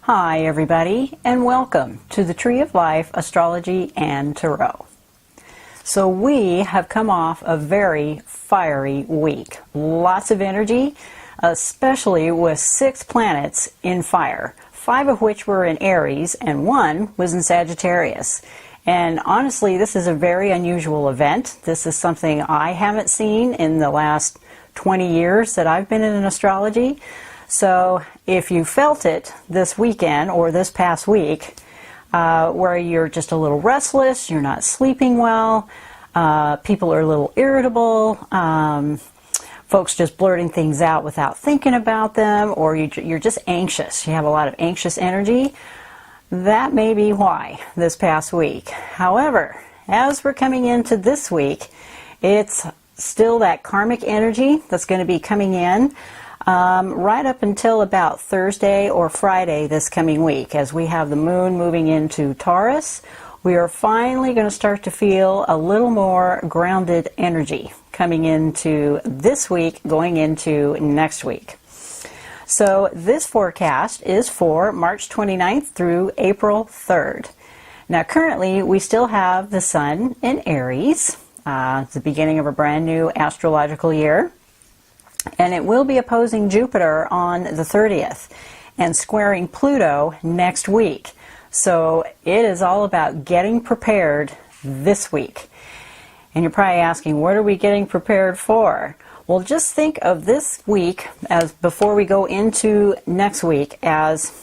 Hi everybody, and welcome to the Tree of Life, Astrology, and Tarot. So we have come off a very fiery week. Lots of energy, especially with 6 planets in fire, 5 of which were in Aries and 1 was in Sagittarius. And honestly, this is a very unusual event. This is something I haven't seen in the last 20 years that I've been in astrology. So if you felt it this weekend or this past week, where you're just a little restless, you're not sleeping well, people are a little irritable, folks just blurting things out without thinking about them, or you're just anxious, you have a lot of anxious energy, that may be why this past week. However, as we're coming into this week, it's still that karmic energy that's going to be coming in. Right up until about Thursday or Friday this coming week, as we have the moon moving into Taurus, we are finally going to start to feel a little more grounded energy coming into this week, going into next week. So this forecast is for March 29th through April 3rd. Now currently we still have the Sun in Aries. It's the beginning of a brand new astrological year. And it will be opposing Jupiter on the 30th and squaring Pluto next week. So it is all about getting prepared this week. And you're probably asking, what are we getting prepared for? Well, just think of this week, as before we go into next week, as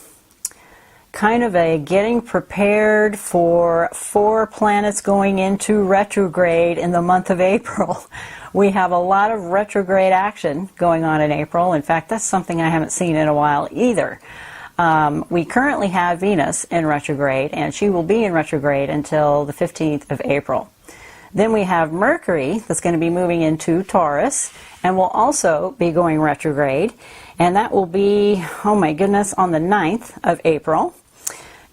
kind of a getting prepared for 4 planets going into retrograde in the month of April. We have a lot of retrograde action going on in April. In fact, that's something I haven't seen in a while either. We currently have Venus in retrograde, and she will be in retrograde until the 15th of April. Then we have Mercury that's going to be moving into Taurus and will also be going retrograde. And that will be, oh my goodness, on the 9th of April.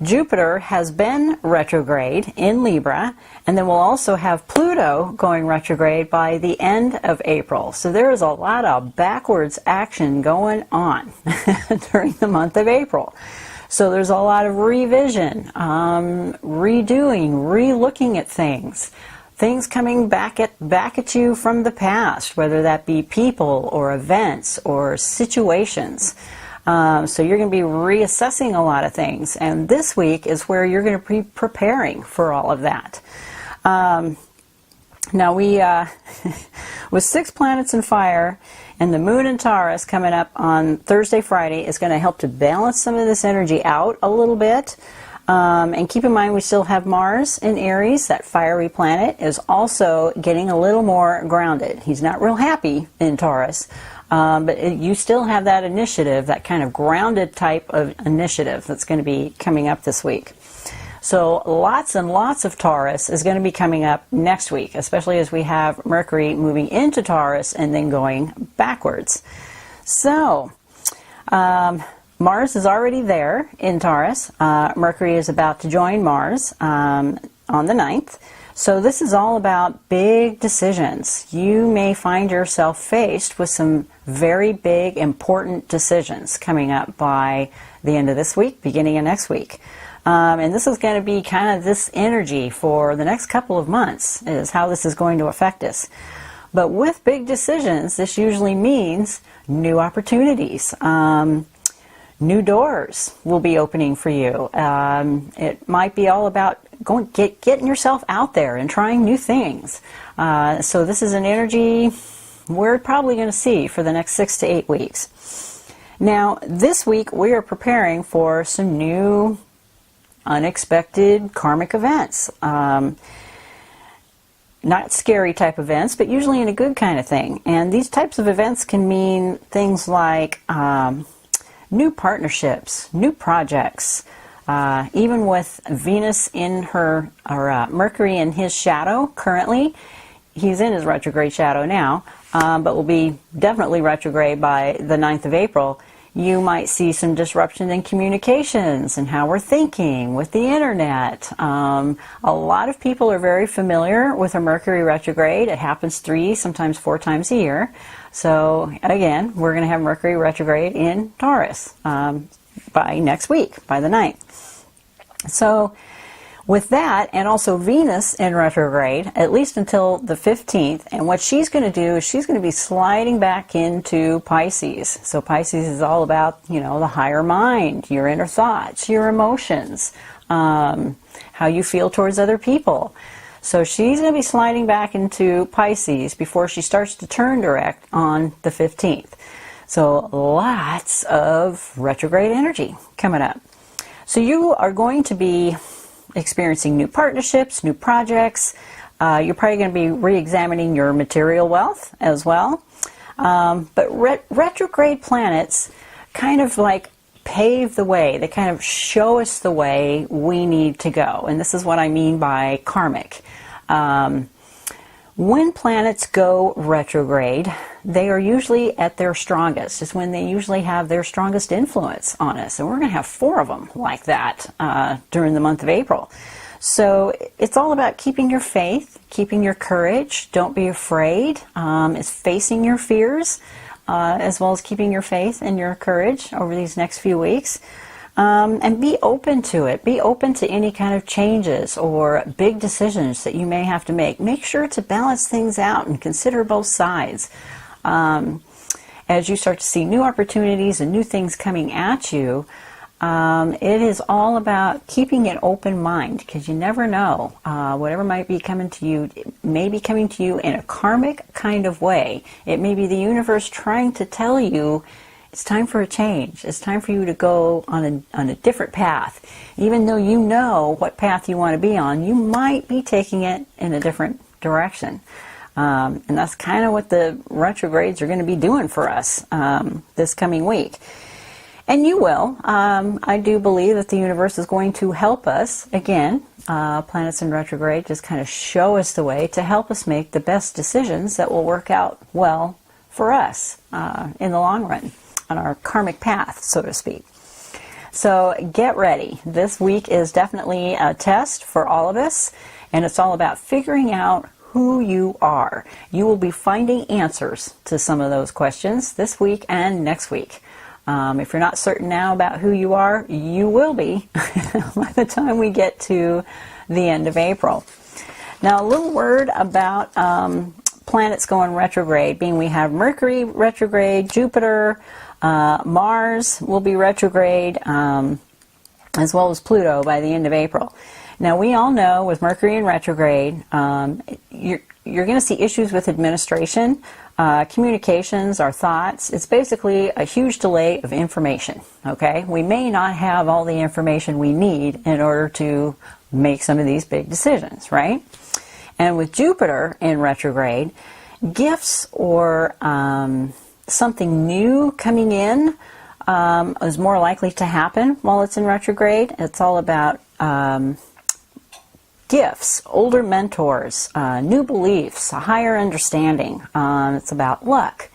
Jupiter has been retrograde in Libra, and then we'll also have Pluto going retrograde by the end of April. So there is a lot of backwards action going on during the month of April. So there's a lot of revision, redoing, re-looking at things. Things coming back at you from the past, whether that be people or events or situations. So you're going to be reassessing a lot of things, and this week is where you're going to be preparing for all of that. Now we, with 6 planets in fire and the moon in Taurus coming up on Thursday, Friday, is going to help to balance some of this energy out a little bit. And keep in mind we still have Mars in Aries, that fiery planet, is also getting a little more grounded. He's not real happy in Taurus. But you still have that initiative, that kind of grounded type of initiative that's going to be coming up this week. So lots and lots of Taurus is going to be coming up next week, especially as we have Mercury moving into Taurus and then going backwards. So Mars is already there in Taurus. Mercury is about to join Mars on the 9th. So this is all about big decisions. You may find yourself faced with some very big, important decisions coming up by the end of this week, beginning of next week. And this is going to be kind of this energy for the next couple of months, is how this is going to affect us. But with big decisions, this usually means new opportunities. New doors will be opening for you. It might be all about getting yourself out there and trying new things. So this is an energy we're probably going to see for the next 6 to 8 weeks. Now, this week we are preparing for some new, unexpected karmic events. Not scary type events, but usually in a good kind of thing. And these types of events can mean things like new partnerships, new projects, even with Venus in her, or Mercury in his shadow currently. He's in his retrograde shadow now, but will be definitely retrograde by the 9th of April. You might see some disruption in communications and how we're thinking with the internet. A lot of people are very familiar with a Mercury retrograde. It happens 3, sometimes 4 times a year. So again, we're going to have Mercury retrograde in Taurus by by next week, by the 9th. So with that, and also Venus in retrograde, at least until the 15th, and what she's going to do is she's going to be sliding back into Pisces. So Pisces is all about, the higher mind, your inner thoughts, your emotions, how you feel towards other people. So she's going to be sliding back into Pisces before she starts to turn direct on the 15th. So lots of retrograde energy coming up. So you are going to be experiencing new partnerships, new projects. You're probably going to be re-examining your material wealth as well. But retrograde planets kind of like pave the way. They kind of show us the way we need to go. And this is what I mean by karmic. When planets go retrograde, they are usually at their strongest. It's when they usually have their strongest influence on us. And we're going to have 4 of them like that during the month of April. So it's all about keeping your faith, keeping your courage. Don't be afraid. It's facing your fears, as well as keeping your faith and your courage over these next few weeks. And be open to it. Be open to any kind of changes or big decisions that you may have to make. Make sure to balance things out and consider both sides. As you start to see new opportunities and new things coming at you, it is all about keeping an open mind, because you never know. Whatever might be coming to you, it may be coming to you in a karmic kind of way. It may be the universe trying to tell you it's time for a change. It's time for you to go on a different path. Even though you know what path you want to be on, you might be taking it in a different direction. And that's kind of what the retrogrades are going to be doing for us this coming week. And you will. I do believe that the universe is going to help us. Again, planets in retrograde just kind of show us the way to help us make the best decisions that will work out well for us in the long run, on our karmic path, so to speak. So get ready. This week is definitely a test for all of us, and it's all about figuring out who you are. You will be finding answers to some of those questions this week and next week. If you're not certain now about who you are, you will be by the time we get to the end of April. Now, a little word about planets going retrograde, being we have Mercury retrograde, Jupiter, Mars will be retrograde, as well as Pluto by the end of April. Now, we all know with Mercury in retrograde, you're going to see issues with administration, communications, our thoughts. It's basically a huge delay of information, okay? We may not have all the information we need in order to make some of these big decisions, right? And with Jupiter in retrograde, gifts or something new coming in is more likely to happen while it's in retrograde. It's all about gifts, older mentors, new beliefs, a higher understanding. It's about luck,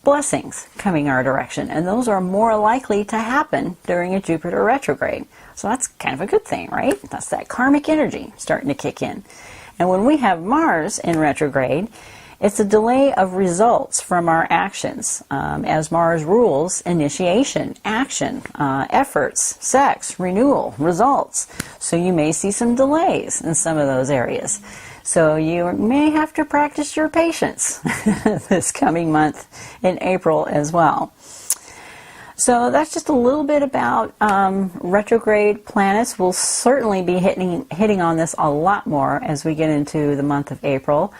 blessings coming our direction, and those are more likely to happen during a Jupiter retrograde. So that's kind of a good thing, right? That's that karmic energy starting to kick in. And when we have Mars in retrograde, it's a delay of results from our actions, as Mars rules initiation, action, efforts, sex, renewal, results. So you may see some delays in some of those areas. So you may have to practice your patience this coming month in April as well. So that's just a little bit about retrograde planets. We'll certainly be hitting on this a lot more as we get into the month of April.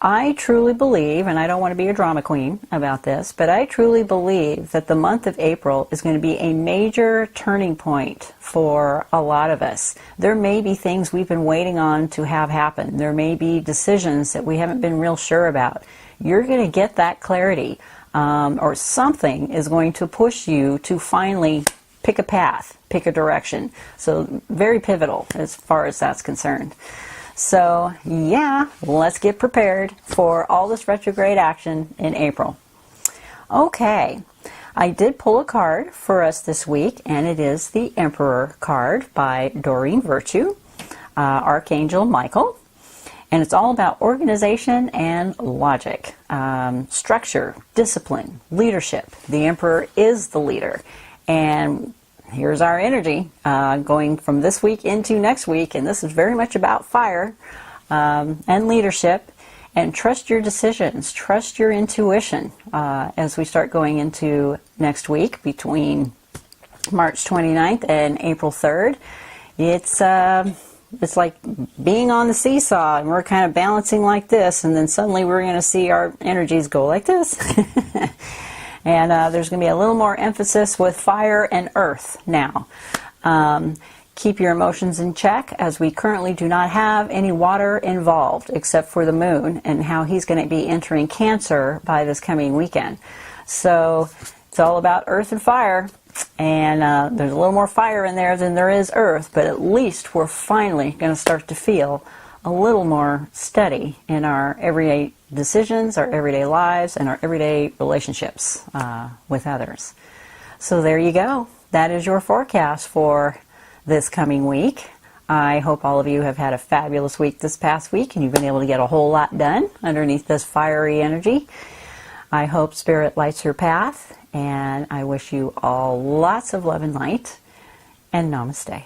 I truly believe, and I don't want to be a drama queen about this, but I truly believe that the month of April is going to be a major turning point for a lot of us. There may be things we've been waiting on to have happen. There may be decisions that we haven't been real sure about. You're going to get that clarity, or something is going to push you to finally pick a path, pick a direction. So very pivotal as far as that's concerned. So, yeah, let's get prepared for all this retrograde action in April. Okay, I did pull a card for us this week, and it is the Emperor card by Doreen Virtue, Archangel Michael. And it's all about organization and logic, structure, discipline, leadership. The Emperor is the leader. And here's our energy going from this week into next week, and this is very much about fire and leadership. And trust your decisions, trust your intuition as we start going into next week between March 29th and April 3rd. It's like being on the seesaw, and we're kind of balancing like this, and then suddenly we're going to see our energies go like this. And there's going to be a little more emphasis with fire and earth now. Keep your emotions in check, as we currently do not have any water involved except for the moon and how he's going to be entering Cancer by this coming weekend. So it's all about earth and fire, and there's a little more fire in there than there is earth, but at least we're finally going to start to feel a little more steady in our everyday decisions, our everyday lives, and our everyday relationships with others. So there you go. That is your forecast for this coming week. I hope all of you have had a fabulous week this past week, and you've been able to get a whole lot done underneath this fiery energy. I hope Spirit lights your path, and I wish you all lots of love and light, and namaste.